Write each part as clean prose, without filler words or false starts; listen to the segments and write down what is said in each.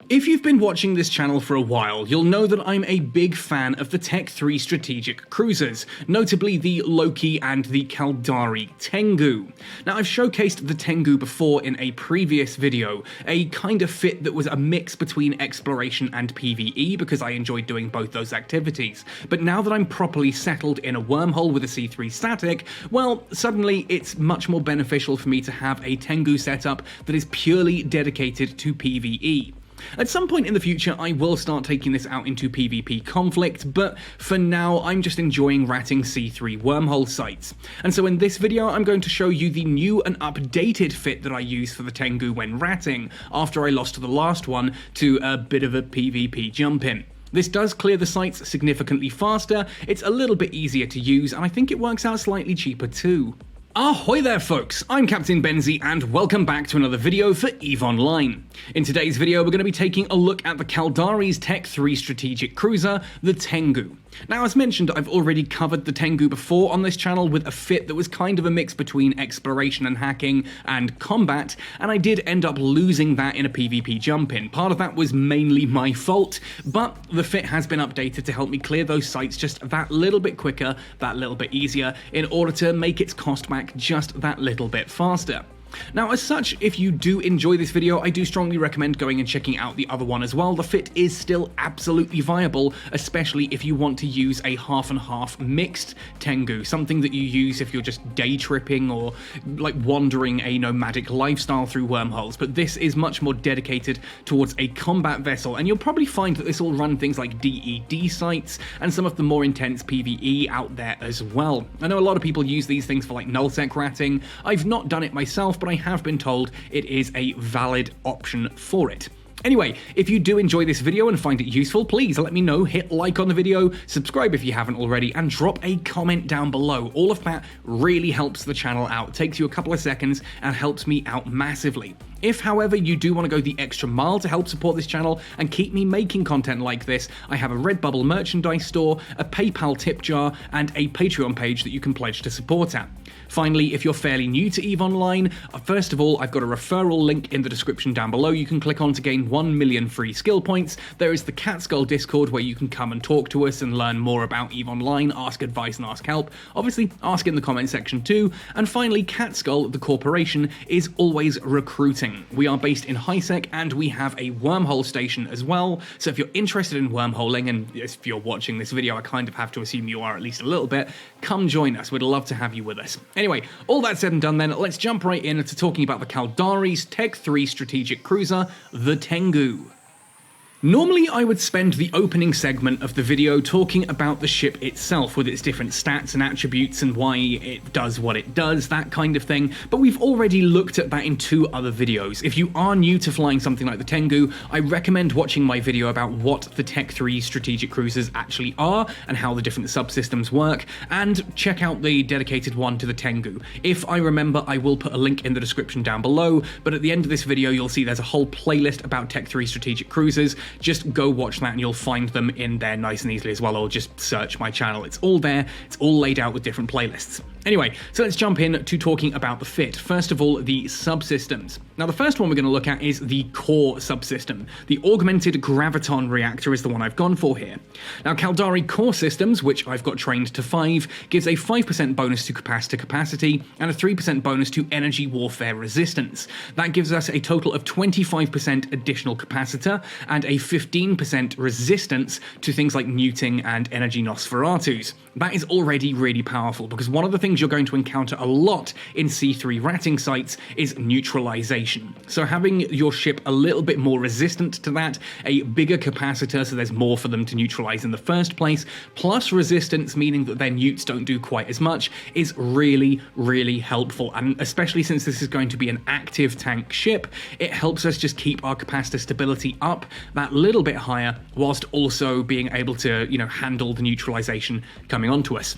If you've been watching this channel for a while, you'll know that I'm a big fan of the Tech 3 strategic cruisers, notably the Loki and the Caldari Tengu. Now, I've showcased the Tengu before in a previous video, a kind of fit that was a mix between exploration and PvE because I enjoyed doing both those activities. But now that I'm properly settled in a wormhole with a C3 static, well, suddenly it's much more beneficial for me to have a Tengu setup that is purely dedicated to PvE. At some point in the future, I will start taking this out into PvP conflict, but for now, I'm just enjoying ratting C3 wormhole sites. And so in this video, I'm going to show you the new and updated fit that I use for the Tengu when ratting, after I lost the last one to a bit of a PvP jump-in. This does clear the sites significantly faster, it's a little bit easier to use, and I think it works out slightly cheaper too. Ahoy there folks, I'm Captain Benzie and welcome back to another video for EVE Online. In today's video we're going to be taking a look at the Caldari's Tech 3 strategic cruiser, the Tengu. Now, as mentioned, I've already covered the Tengu before on this channel with a fit that was kind of a mix between exploration and hacking and combat, and I did end up losing that in a PvP jump-in. Part of that was mainly my fault, but the fit has been updated to help me clear those sites just that little bit quicker, that little bit easier, in order to make its cost back just that little bit faster. Now, as such, if you do enjoy this video, I do strongly recommend going and checking out the other one as well. The fit is still absolutely viable, especially if you want to use a half and half mixed Tengu, something that you use if you're just day tripping or like wandering a nomadic lifestyle through wormholes. But this is much more dedicated towards a combat vessel, and you'll probably find that this will run things like DED sites and some of the more intense PvE out there as well. I know a lot of people use these things for like nullsec ratting. I've not done it myself, but I have been told it is a valid option for it. Anyway, if you do enjoy this video and find it useful, please let me know, hit like on the video, subscribe if you haven't already, and drop a comment down below. All of that really helps the channel out. It takes you a couple of seconds and helps me out massively. If, however, you do want to go the extra mile to help support this channel and keep me making content like this, I have a Redbubble merchandise store, a PayPal tip jar, and a Patreon page that you can pledge to support at. Finally, if you're fairly new to EVE Online, first of all, I've got a referral link in the description down below you can click on to gain 1 million free skill points. There is the Cat Skull Discord where you can come and talk to us and learn more about EVE Online, ask advice and ask help. Obviously, ask in the comment section too. And finally, Cat Skull, the corporation, is always recruiting. We are based in HiSec and we have a wormhole station as well. So if you're interested in wormholing, and if you're watching this video, I kind of have to assume you are at least a little bit, come join us. We'd love to have you with us. Anyway, all that said and done then, let's jump right in to talking about the Caldari's Tech 3 strategic cruiser, the Tengu. Normally, I would spend the opening segment of the video talking about the ship itself with its different stats and attributes and why it does what it does, that kind of thing, but we've already looked at that in 2 other videos. If you are new to flying something like the Tengu, I recommend watching my video about what the Tech 3 strategic cruisers actually are and how the different subsystems work, and check out the dedicated one to the Tengu. If I remember, I will put a link in the description down below, but at the end of this video, you'll see there's a whole playlist about Tech 3 strategic cruisers. Just go watch that and you'll find them in there nice and easily as well, or just search my channel. It's all there, it's all laid out with different playlists. Anyway, so let's jump in to talking about the fit. First of all, the subsystems. Now, the first one we're going to look at is the core subsystem. The Augmented Graviton Reactor is the one I've gone for here. Now, Caldari core systems, which I've got trained to 5, gives a 5% bonus to capacitor capacity and a 3% bonus to energy warfare resistance. That gives us a total of 25% additional capacitor and a 15% resistance to things like muting and energy Nosferatus. That is already really powerful, because one of the things you're going to encounter a lot in C3 ratting sites is neutralization. So having your ship a little bit more resistant to that, a bigger capacitor so there's more for them to neutralize in the first place, plus resistance meaning that their newts don't do quite as much, is really, really helpful. And especially since this is going to be an active tank ship, it helps us just keep our capacitor stability up that little bit higher, whilst also being able to, handle the neutralization coming onto us.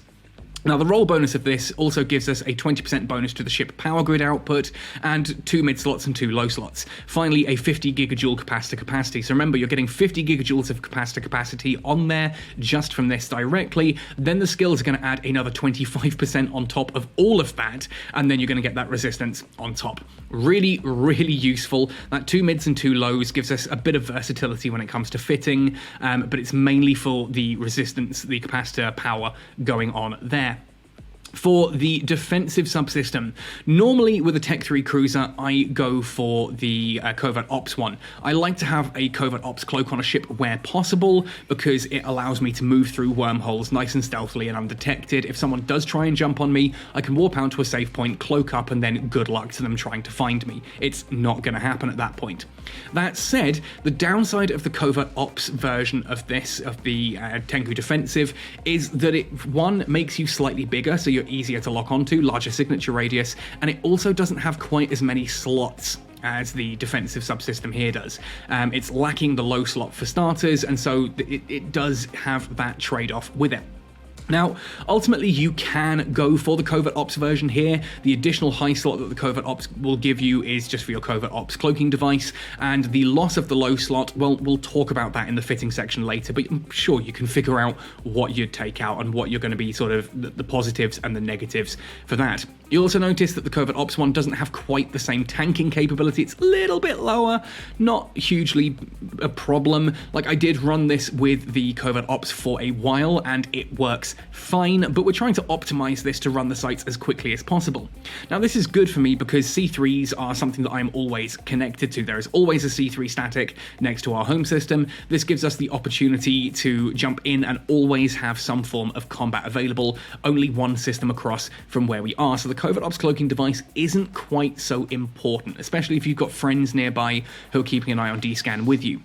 Now, the roll bonus of this also gives us a 20% bonus to the ship power grid output, and 2 mid slots and 2 low slots. Finally, a 50 gigajoule capacitor capacity. So remember, you're getting 50 gigajoules of capacitor capacity on there just from this directly. Then the skills are going to add another 25% on top of all of that, and then you're going to get that resistance on top. Really, really useful. That 2 mids and 2 lows gives us a bit of versatility when it comes to fitting, but it's mainly for the resistance, the capacitor power going on there. For the defensive subsystem, normally with a Tech 3 cruiser, I go for the Covert Ops one. I like to have a Covert Ops cloak on a ship where possible, because it allows me to move through wormholes nice and stealthily and undetected. If someone does try and jump on me, I can warp out to a safe point, cloak up, and then good luck to them trying to find me. It's not going to happen at that point. That said, the downside of the Covert Ops version of this, of the Tengu defensive, is that it, one, makes you slightly bigger, so you're easier to lock onto, larger signature radius, and it also doesn't have quite as many slots as the defensive subsystem here does. It's lacking the low slot for starters, and so it does have that trade-off with it. Now, ultimately, you can go for the Covert Ops version here. The additional high slot that the Covert Ops will give you is just for your Covert Ops cloaking device, and the loss of the low slot, well, we'll talk about that in the fitting section later, but I'm sure you can figure out what you'd take out and what you're going to be sort of the positives and the negatives for that. You'll also notice that the Covert Ops one doesn't have quite the same tanking capability. It's a little bit lower, not hugely a problem. Like, I did run this with the Covert Ops for a while, and it works fine, but we're trying to optimize this to run the sites as quickly as possible. Now, this is good for me because C3s are something that I'm always connected to. There is always a C3 static next to our home system. This gives us the opportunity to jump in and always have some form of combat available, only one system across from where we are. So the Covert Ops cloaking device isn't quite so important, especially if you've got friends nearby who are keeping an eye on D-scan with you.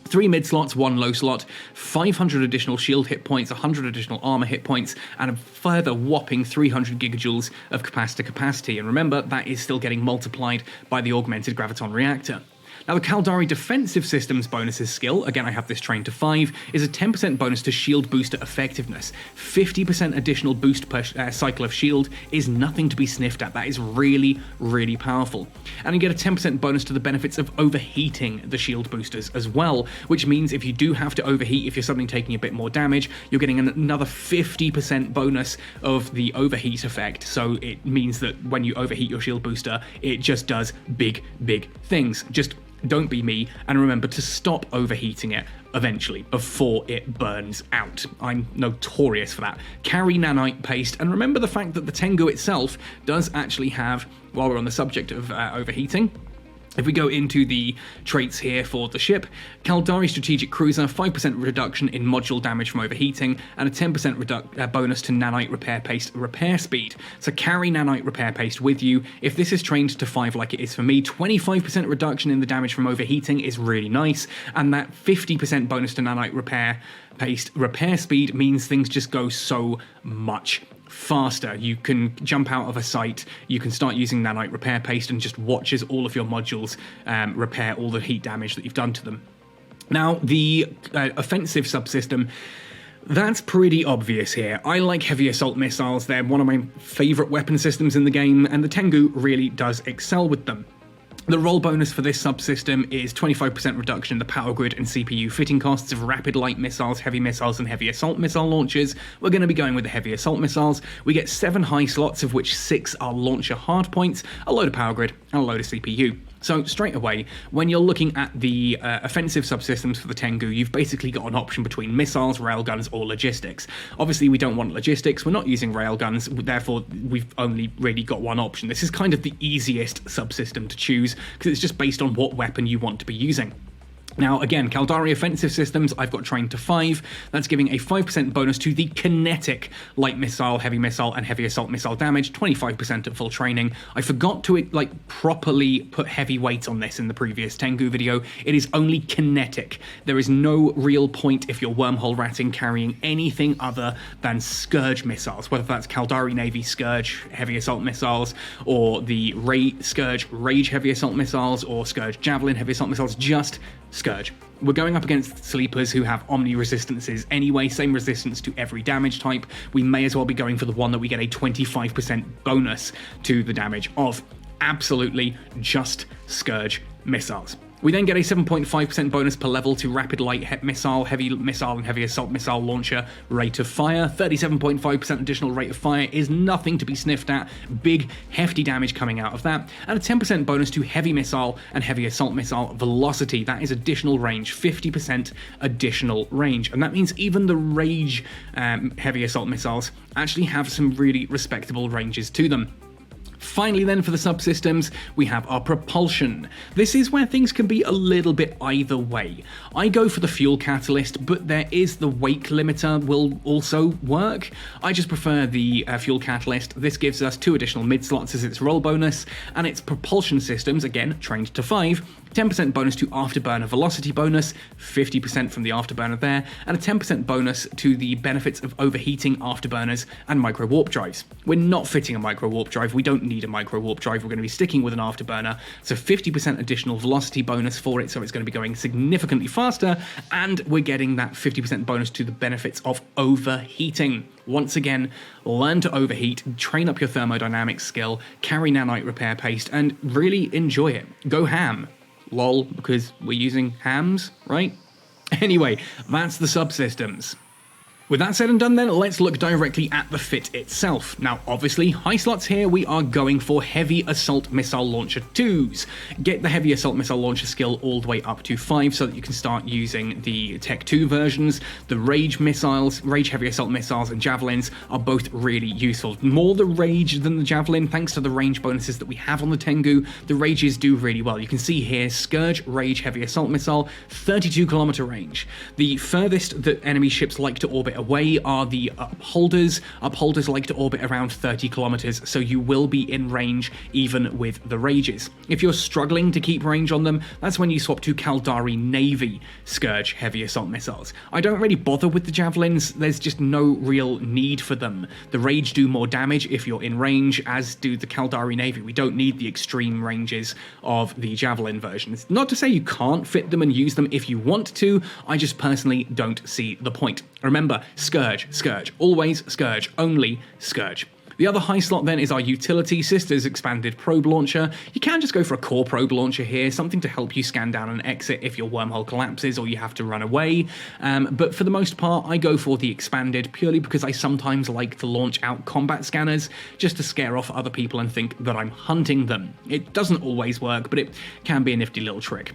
3 mid slots, 1 low slot, 500 additional shield hit points, 100 additional armor hit points, and a further whopping 300 gigajoules of capacitor capacity. And remember, that is still getting multiplied by the Augmented Graviton Reactor. Now, the Caldari Defensive Systems bonuses skill, again I have this trained to 5, is a 10% bonus to shield booster effectiveness. 50% additional boost per cycle of shield is nothing to be sniffed at. That is really, really powerful. And you get a 10% bonus to the benefits of overheating the shield boosters as well, which means if you do have to overheat, if you're suddenly taking a bit more damage, you're getting another 50% bonus of the overheat effect. So it means that when you overheat your shield booster, it just does big, big things. Just don't be me, and remember to stop overheating it eventually before it burns out. I'm notorious for that. Carry nanite paste, and remember the fact that the Tengu itself does actually have, while we're on the subject of overheating, if we go into the traits here for the ship, Caldari Strategic Cruiser, 5% reduction in module damage from overheating, and a 10% bonus to nanite repair paste repair speed. So carry nanite repair paste with you. If this is trained to 5 like it is for me, 25% reduction in the damage from overheating is really nice, and that 50% bonus to nanite repair paste repair speed means things just go so much faster. You can jump out of a site, you can start using nanite repair paste and just watch as all of your modules repair all the heat damage that you've done to them. Now, the offensive subsystem, that's pretty obvious here. I like heavy assault missiles. They're one of my favorite weapon systems in the game, and the Tengu really does excel with them. The roll bonus for this subsystem is 25% reduction in the power grid and CPU fitting costs of rapid light missiles, heavy missiles, and heavy assault missile launchers. We're going to be going with the heavy assault missiles. We get 7 high slots, of which 6 are launcher hardpoints, a load of power grid, and a load of CPU. So straight away, when you're looking at the offensive subsystems for the Tengu, you've basically got an option between missiles, railguns, or logistics. Obviously, we don't want logistics. We're not using railguns. Therefore, we've only really got one option. This is kind of the easiest subsystem to choose because it's just based on what weapon you want to be using. Now, again, Caldari Offensive Systems, I've got trained to 5. That's giving a 5% bonus to the kinetic light missile, heavy missile, and heavy assault missile damage, 25% at full training. I forgot to, properly put heavy weight on this in the previous Tengu video. It is only kinetic. There is no real point if you're wormhole ratting carrying anything other than Scourge missiles, whether that's Caldari Navy Scourge heavy assault missiles, or the Scourge Rage heavy assault missiles, or Scourge Javelin heavy assault missiles, just Scourge. We're going up against sleepers who have omni resistances anyway, same resistance to every damage type. We may as well be going for the one that we get a 25% bonus to the damage of. Absolutely just Scourge missiles. We then get a 7.5% bonus per level to Rapid Light Missile, Heavy Missile, and Heavy Assault Missile Launcher rate of fire. 37.5% additional rate of fire is nothing to be sniffed at. Big, hefty damage coming out of that. And a 10% bonus to Heavy Missile and Heavy Assault Missile Velocity. That is additional range, 50% additional range. And that means even the Rage Heavy Assault Missiles actually have some really respectable ranges to them. Finally then, for the subsystems, we have our propulsion. This is where things can be a little bit either way. I go for the fuel catalyst, but there is the weight limiter will also work. I just prefer the fuel catalyst. This gives us 2 additional mid slots as its roll bonus, and its propulsion systems, again, trained to 5, 10% bonus to Afterburner Velocity bonus, 50% from the Afterburner there, and a 10% bonus to the benefits of overheating Afterburners and micro warp drives. We're not fitting a micro warp drive, we don't need a micro warp drive, we're going to be sticking with an Afterburner, so 50% additional velocity bonus for it, so it's going to be going significantly faster, and we're getting that 50% bonus to the benefits of overheating. Once again, learn to overheat, train up your thermodynamics skill, carry nanite repair paste, and really enjoy it. Go ham. Lol, because we're using hams, right? Anyway, that's the subsystems. With that said and done then, let's look directly at the fit itself. Now, obviously, high slots here, we are going for Heavy Assault Missile Launcher 2s. Get the Heavy Assault Missile Launcher skill all the way up to 5 so that you can start using the Tech 2 versions. The Rage missiles, Rage Heavy Assault Missiles and Javelins are both really useful. More the Rage than the Javelin, thanks to the range bonuses that we have on the Tengu. The Rages do really well. You can see here, Scourge Rage Heavy Assault Missile, 32km range. The furthest that enemy ships like to orbit away are the upholders. Upholders like to orbit around 30 kilometers, so you will be in range even with the Rages. If you're struggling to keep range on them, that's when you swap to Caldari Navy Scourge Heavy Assault Missiles. I don't really bother with the Javelins, there's just no real need for them. The Rage do more damage if you're in range, as do the Caldari Navy. We don't need the extreme ranges of the Javelin versions. Not to say you can't fit them and use them if you want to, I just personally don't see the point. Remember, Scourge, Scourge, always Scourge, only Scourge. The other high slot then is our Utility Sisters Expanded Probe Launcher. You can just go for a core probe launcher here, something to help you scan down and exit if your wormhole collapses or you have to run away. But for the most part, I go for the Expanded purely because I sometimes like to launch out combat scanners just to scare off other people and think that I'm hunting them. It doesn't always work, but it can be a nifty little trick.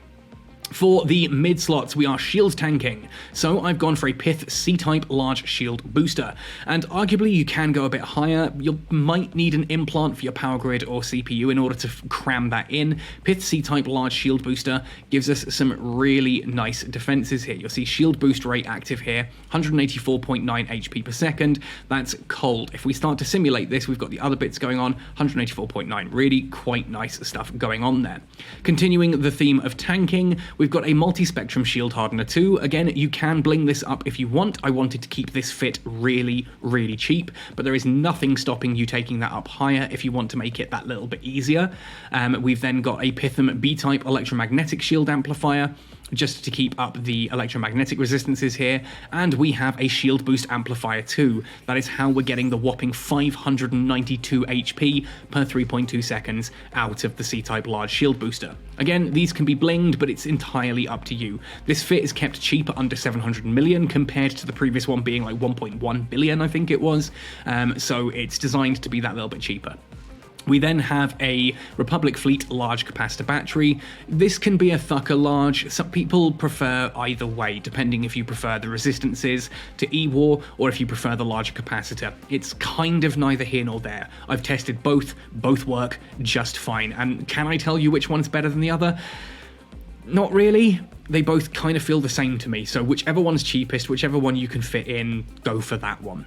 For the mid slots, we are shield tanking, so I've gone for a Pith C-type large shield booster, and arguably you can go a bit higher. You might need an implant for your power grid or CPU in order to cram that in. Pith C-type large shield booster gives us some really nice defenses here. You'll see shield boost rate active here, 184.9 HP per second. That's cold. If we start to simulate this, we've got the other bits going on, 184.9, really quite nice stuff going on there. Continuing the theme of tanking, we've got a Multispectrum Shield Hardener 2. Again, you can bling this up if you want. I wanted to keep this fit really, really cheap, but there is nothing stopping you taking that up higher if you want to make it that little bit easier. We've then got a Pithum B-type Electromagnetic Shield Amplifier, just to keep up the electromagnetic resistances here, and we have a Shield Boost Amplifier 2. That is how we're getting the whopping 592 HP per 3.2 seconds out of the C-type large shield booster. Again, these can be blinged, but it's entirely up to you. This fit is kept cheap at under 700 million compared to the previous one being like 1.1 billion, I think it was, so it's designed to be that little bit cheaper. We then have a Republic Fleet large capacitor battery. This can be a Thucker large. Some people prefer either way, depending if you prefer the resistances to E-War or if you prefer the larger capacitor. It's kind of neither here nor there. I've tested both work just fine. And can I tell you which one's better than the other? Not really. They both kind of feel the same to me. So whichever one's cheapest, whichever one you can fit in, go for that one.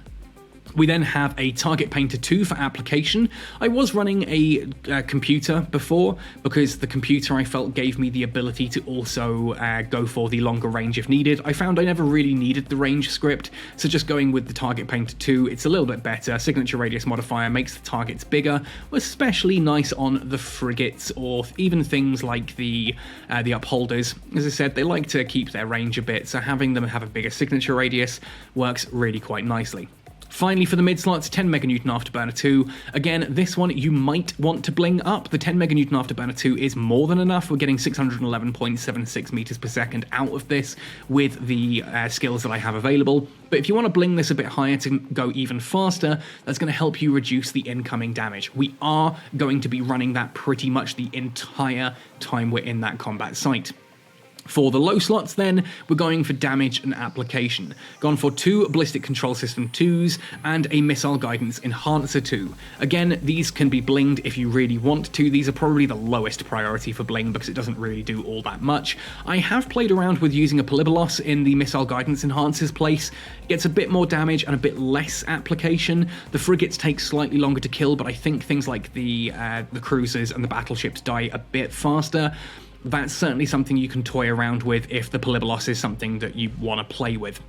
We then have a Target Painter 2 for application. I was running a computer before because the computer I felt gave me the ability to also go for the longer range if needed. I found I never really needed the range script, so just going with the Target Painter 2, it's a little bit better. Signature radius modifier makes the targets bigger, especially nice on the frigates or even things like the upholders. As I said, they like to keep their range a bit, so having them have a bigger signature radius works really quite nicely. Finally, for the mid-slots, 10 meganewton Afterburner 2. Again, this one you might want to bling up. The 10 meganewton Afterburner 2 is more than enough. We're getting 611.76 meters per second out of this with the skills that I have available. But if you want to bling this a bit higher to go even faster, that's going to help you reduce the incoming damage. We are going to be running that pretty much the entire time we're in that combat site. For the low slots then, we're going for damage and application. Gone for 2 Ballistic Control System 2s and a Missile Guidance Enhancer 2. Again, these can be blinged if you really want to. These are probably the lowest priority for bling because it doesn't really do all that much. I have played around with using a Polybolos in the Missile Guidance Enhancer's place. It gets a bit more damage and a bit less application. The frigates take slightly longer to kill, but I think things like the cruisers and the battleships die a bit faster. That's certainly something you can toy around with if the Polybolos is something that you want to play with.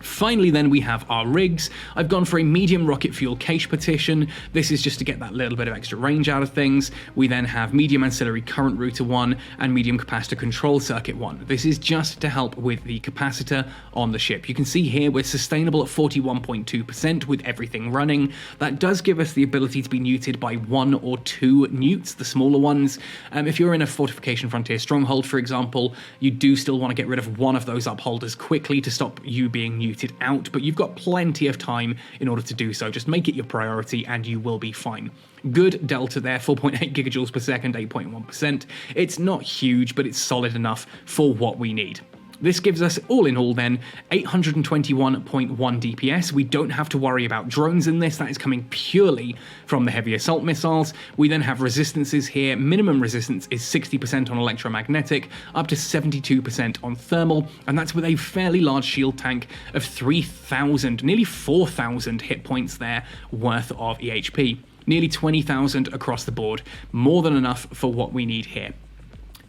Finally then we have our rigs. I've gone for a medium rocket fuel cache partition. This is just to get that little bit of extra range out of things. We then have medium ancillary current router 1 and medium capacitor control circuit 1. This is just to help with the capacitor on the ship. You can see here we're sustainable at 41.2% with everything running. That does give us the ability to be neuted by 1 or 2 newts, the smaller ones. If you're in a Fortification Frontier stronghold, for example, you do still want to get rid of one of those upholders quickly to stop you being neuted out, but you've got plenty of time in order to do so. Just make it your priority and you will be fine. Good delta there, 4.8 gigajoules per second, 8.1%. It's not huge, but it's solid enough for what we need. This gives us, all in all then, 821.1 DPS. We don't have to worry about drones in this. That is coming purely from the heavy assault missiles. We then have resistances here. Minimum resistance is 60% on electromagnetic, up to 72% on thermal, and that's with a fairly large shield tank of 3,000, nearly 4,000 hit points there worth of EHP. Nearly 20,000 across the board. More than enough for what we need here.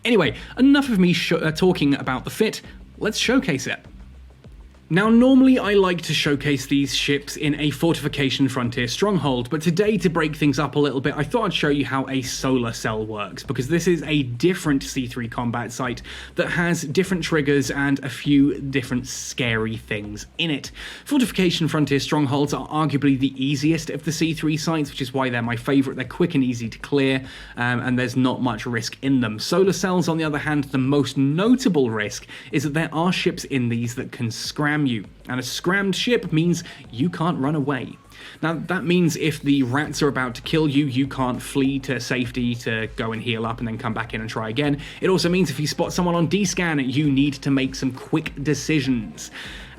Anyway, enough of me talking about the fit. Let's showcase it. Now, normally I like to showcase these ships in a Fortification Frontier stronghold, but today, to break things up a little bit, I thought I'd show you how a solar cell works, because this is a different C3 combat site that has different triggers and a few different scary things in it. Fortification Frontier strongholds are arguably the easiest of the C3 sites, which is why they're my favourite. They're quick and easy to clear, and there's not much risk in them. Solar cells, on the other hand, the most notable risk is that there are ships in these that can scram you, and a scrammed ship means you can't run away. Now, that means if the rats are about to kill you, you can't flee to safety to go and heal up and then come back in and try again. It also means if you spot someone on D-scan, you need to make some quick decisions,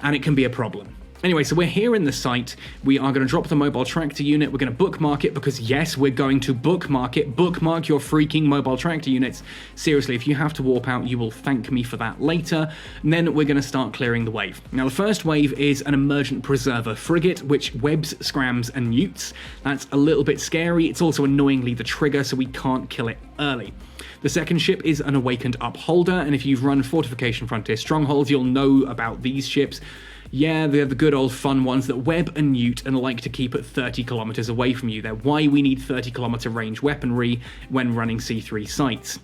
and it can be a problem. Anyway, so we're here in the site. We are going to drop the mobile tractor unit. We're going to bookmark it because, yes, we're going to bookmark it. Bookmark your freaking mobile tractor units. Seriously, if you have to warp out, you will thank me for that later. And then we're going to start clearing the wave. Now, the first wave is an Emergent Preserver frigate, which webs, scrams, and newts. That's a little bit scary. It's also annoyingly the trigger, so we can't kill it early. The second ship is an Awakened Upholder, and if you've run Fortification Frontier strongholds, you'll know about these ships. Yeah, they're the good old fun ones that web and newt and like to keep at 30 kilometers away from you. They're why we need 30 kilometer range weaponry when running C3 sites.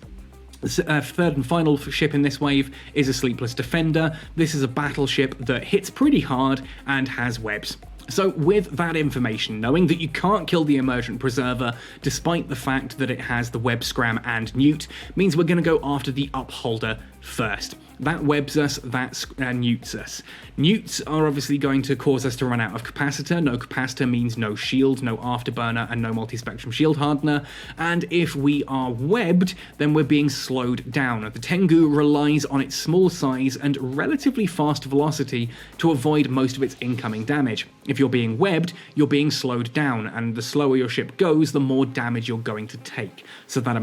The third and final ship in this wave is a Sleepless Defender. This is a battleship that hits pretty hard and has webs. So with that information, knowing that you can't kill the Emergent Preserver despite the fact that it has the web scram and newt, means we're going to go after the Upholder first. That webs us, that newts us. Newts are obviously going to cause us to run out of capacitor. No capacitor means no shield, no afterburner, and no multispectrum shield hardener. And if we are webbed, then we're being slowed down. The Tengu relies on its small size and relatively fast velocity to avoid most of its incoming damage. If you're being webbed, you're being slowed down, and the slower your ship goes, the more damage you're going to take. So that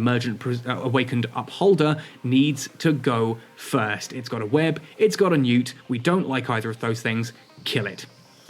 Awakened Upholder needs to go first. It's got a web, it's got a newt. We don't like either of those things. Kill it.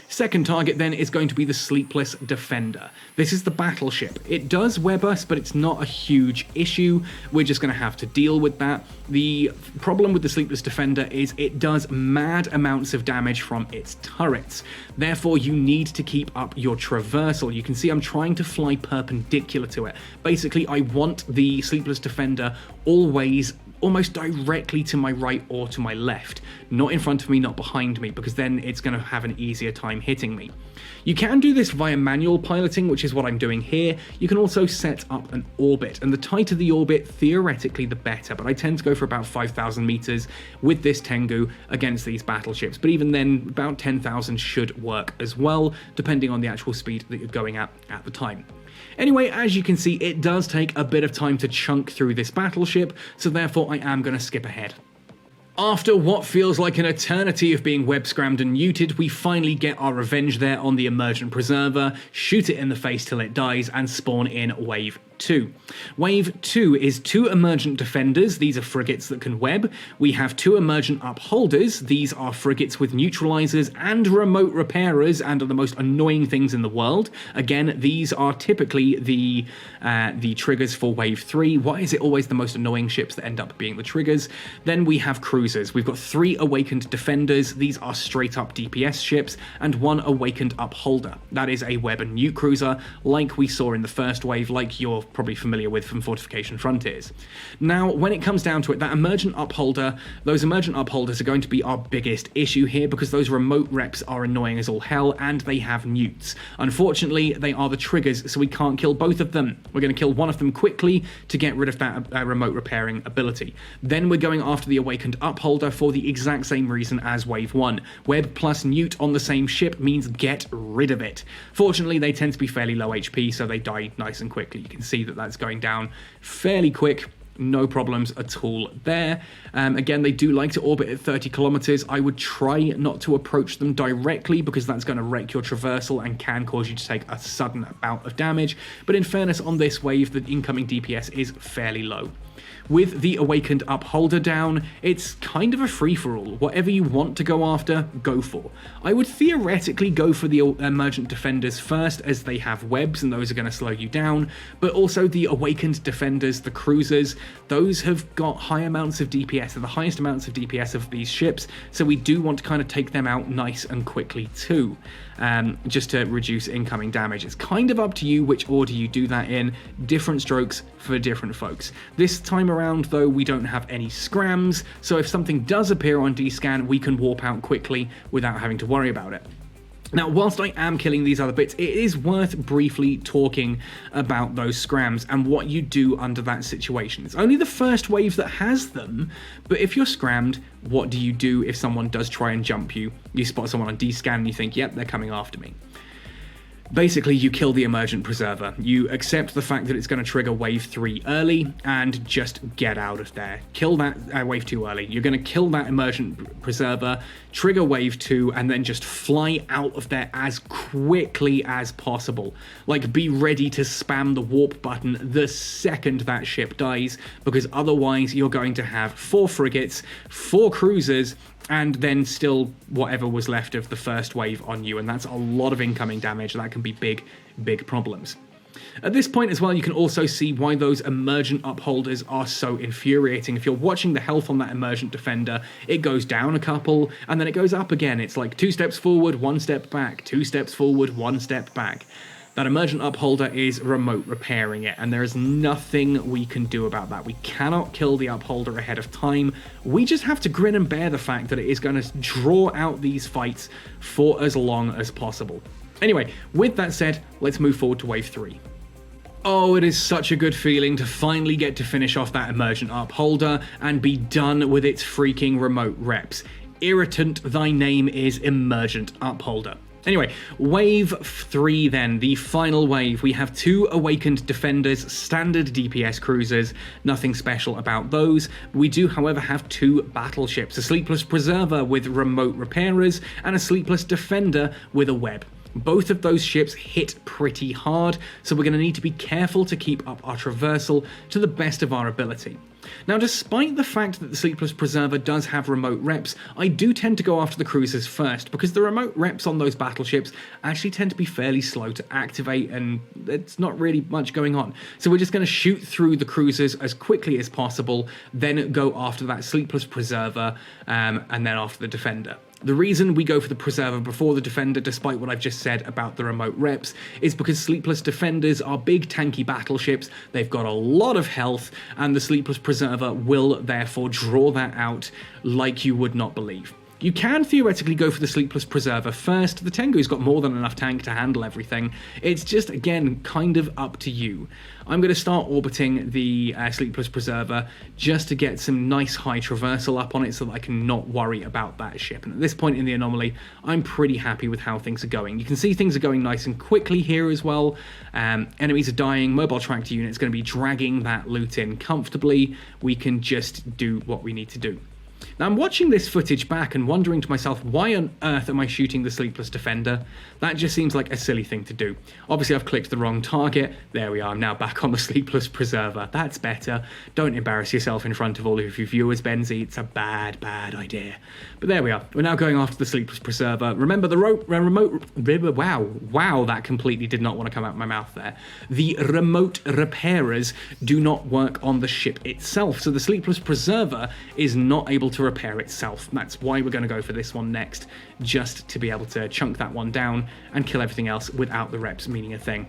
Second target then is going to be the Sleepless Defender. This is the battleship. It does web us, but it's not a huge issue. We're just going to have to deal with that. The problem with the Sleepless Defender is it does mad amounts of damage from its turrets. Therefore, you need to keep up your traversal. You can see I'm trying to fly perpendicular to it. Basically, I want the Sleepless Defender always almost directly to my right or to my left, not in front of me, not behind me, because then it's going to have an easier time hitting me. You can do this via manual piloting, which is what I'm doing here. You can also set up an orbit, and the tighter the orbit, theoretically the better, but I tend to go for about 5,000 meters with this Tengu against these battleships, but even then about 10,000 should work as well, depending on the actual speed that you're going at the time. Anyway, as you can see, it does take a bit of time to chunk through this battleship, so therefore I am going to skip ahead. After what feels like an eternity of being web-scrammed and neutered, we finally get our revenge there on the Emergent Preserver, shoot it in the face till it dies, and spawn in Wave 2. Wave 2 is 2 Emergent Defenders, these are frigates that can web. We have 2 Emergent Upholders, these are frigates with neutralizers and remote repairers and are the most annoying things in the world. Again, these are typically the triggers for Wave 3. Why is it always the most annoying ships that end up being the triggers? Then we have cruisers. We've got 3 Awakened Defenders, these are straight up DPS ships, and 1 Awakened Upholder. That is a web and nuke cruiser, like we saw in the first wave, like you're probably familiar with from Fortification Frontiers. Now, when it comes down to it, that Emergent Upholder, those Emergent Upholders are going to be our biggest issue here because those remote reps are annoying as all hell and they have newts. Unfortunately, they are the triggers, so we can't kill both of them. We're going to kill one of them quickly to get rid of that remote repairing ability. Then we're going after the Awakened Upholder for the exact same reason as Wave 1. Web plus newt on the same ship means get rid of it. Fortunately, they tend to be fairly low HP, so they die nice and quickly. You can see that that's going down fairly quick. No problems at all there. Again, they do like to orbit at 30 kilometers. I would try not to approach them directly because that's going to wreck your traversal and can cause you to take a sudden bout of damage. But in fairness, on this wave, the incoming DPS is fairly low. With the Awakened Upholder down, it's kind of a free-for-all. Whatever you want to go after, go for. I would theoretically go for the Emergent Defenders first, as they have webs and those are going to slow you down, but also the Awakened Defenders, the cruisers, those have got high amounts of DPS, they're the highest amounts of DPS of these ships, so we do want to kind of take them out nice and quickly too, just to reduce incoming damage. It's kind of up to you which order you do that in, different strokes for different folks. This time around though, we don't have any scrams, so if something does appear on D-scan, we can warp out quickly without having to worry about it. Now, whilst I am killing these other bits, it is worth briefly talking about those scrams and what you do under that situation. It's only the first wave that has them, but if you're scrammed, what do you do if someone does try and jump you? You spot someone on D-scan and you think, yep, they're coming after me. Basically, you kill the Emergent Preserver. You accept the fact that it's going to trigger Wave 3 early and just get out of there. Kill that Wave 2 early. You're going to kill that Emergent Preserver, trigger Wave 2, and then just fly out of there as quickly as possible. Like, be ready to spam the warp button the second that ship dies, because otherwise you're going to have 4 frigates, 4 cruisers, and then still whatever was left of the first wave on you, and that's a lot of incoming damage. That can be big, big problems. At this point as well, you can also see why those Emergent Upholders are so infuriating. If you're watching the health on that Emergent Defender, it goes down a couple, and then it goes up again. It's like 2 steps forward, 1 step back, 2 steps forward, 1 step back. That Emergent Upholder is remote repairing it, and there is nothing we can do about that. We cannot kill the Upholder ahead of time. We just have to grin and bear the fact that it is going to draw out these fights for as long as possible. Anyway, with that said, let's move forward to Wave 3. Oh, it is such a good feeling to finally get to finish off that Emergent Upholder and be done with its freaking remote reps. Irritant, thy name is Emergent Upholder. Anyway, Wave 3 then, the final wave. We have 2 Awakened Defenders, standard DPS cruisers, nothing special about those. We do, however, have 2 battleships, a Sleepless Preserver with remote repairers, and a Sleepless Defender with a web. Both of those ships hit pretty hard, so we're going to need to be careful to keep up our traversal to the best of our ability. Now, despite the fact that the Sleepless Preserver does have remote reps, I do tend to go after the cruisers first, because the remote reps on those battleships actually tend to be fairly slow to activate, and it's not really much going on. So we're just going to shoot through the cruisers as quickly as possible, then go after that Sleepless Preserver, and then after the Defender. The reason we go for the Preserver before the Defender, despite what I've just said about the remote reps, is because Sleepless Defenders are big tanky battleships, they've got a lot of health, and the Sleepless Preserver will therefore draw that out like you would not believe. You can theoretically go for the Sleepless Preserver first. The Tengu's got more than enough tank to handle everything. It's just, again, kind of up to you. I'm going to start orbiting the Sleepless Preserver just to get some nice high traversal up on it so that I can not worry about that ship. And at this point in the anomaly, I'm pretty happy with how things are going. You can see things are going nice and quickly here as well. Enemies are dying. Mobile tractor unit's going to be dragging that loot in comfortably. We can just do what we need to do. Now, I'm watching this footage back and wondering to myself, why on earth am I shooting the Sleepless Defender? That just seems like a silly thing to do. Obviously, I've clicked the wrong target. There we are, I'm now back on the Sleepless Preserver. That's better. Don't embarrass yourself in front of all of your viewers, Benzie. It's a bad, bad idea. But there we are. We're now going after the Sleepless Preserver. Remember, the remote... Wow, that completely did not want to come out of my mouth there. The remote repairers do not work on the ship itself, so the Sleepless Preserver is not able to repair itself. That's why we're going to go for this one next, just to be able to chunk that one down and kill everything else without the reps meaning a thing.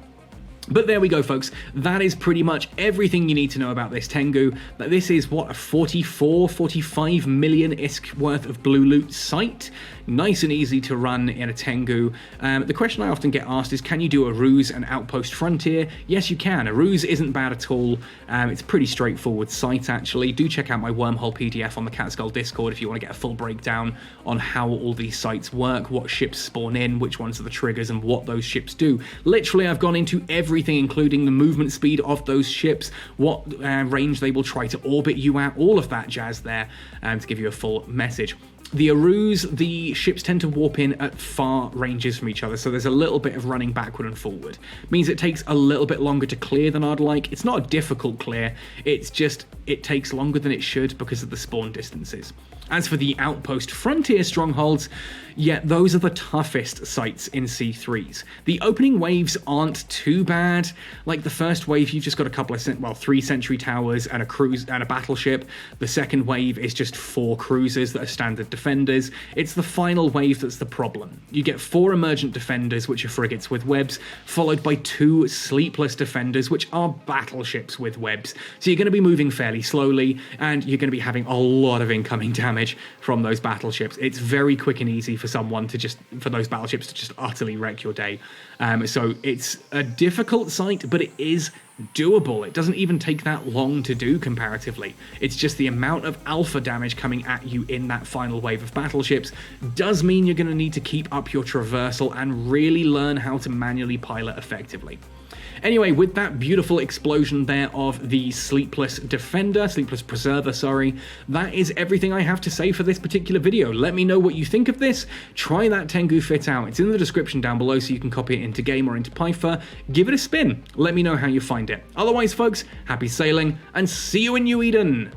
But there we go, folks. That is pretty much everything you need to know about this Tengu. But this is, what, a 45 million-isk worth of blue loot site? Nice and easy to run in a Tengu. The question I often get asked is, can you do a ruse and outpost frontier? Yes, you can. A ruse isn't bad at all. It's a pretty straightforward site, actually. Do check out my wormhole PDF on the Catskull Discord if you want to get a full breakdown on how all these sites work, what ships spawn in, which ones are the triggers, and what those ships do. Literally, I've gone into everything, including the movement speed of those ships, what range they will try to orbit you at, all of that jazz there, to give you a full message. The Arus, the ships tend to warp in at far ranges from each other, so there's a little bit of running backward and forward. Means it takes a little bit longer to clear than I'd like. It's not a difficult clear, it's just it takes longer than it should because of the spawn distances. As for the outpost frontier strongholds, yeah, those are the toughest sites in C3s. The opening waves aren't too bad. Like the first wave, you've just got a couple of, 3 sentry towers and a cruise and a battleship. The second wave is just 4 cruisers that are standard defenders. It's the final wave that's the problem. You get 4 emergent defenders, which are frigates with webs, followed by 2 sleepless defenders, which are battleships with webs. So you're going to be moving fairly slowly, and you're going to be having a lot of incoming damage from those battleships. It's very quick and easy for those battleships to just utterly wreck your day. So it's a difficult site, but it is doable. It doesn't even take that long to do comparatively. It's just the amount of alpha damage coming at you in that final wave of battleships does mean you're going to need to keep up your traversal and really learn how to manually pilot effectively. Anyway, with that beautiful explosion there of the Sleepless Preserver, that is everything I have to say for this particular video. Let me know what you think of this. Try that Tengu fit out. It's in the description down below so you can copy it into game or into Python. Give it a spin. Let me know how you find it. Otherwise, folks, happy sailing and see you in New Eden.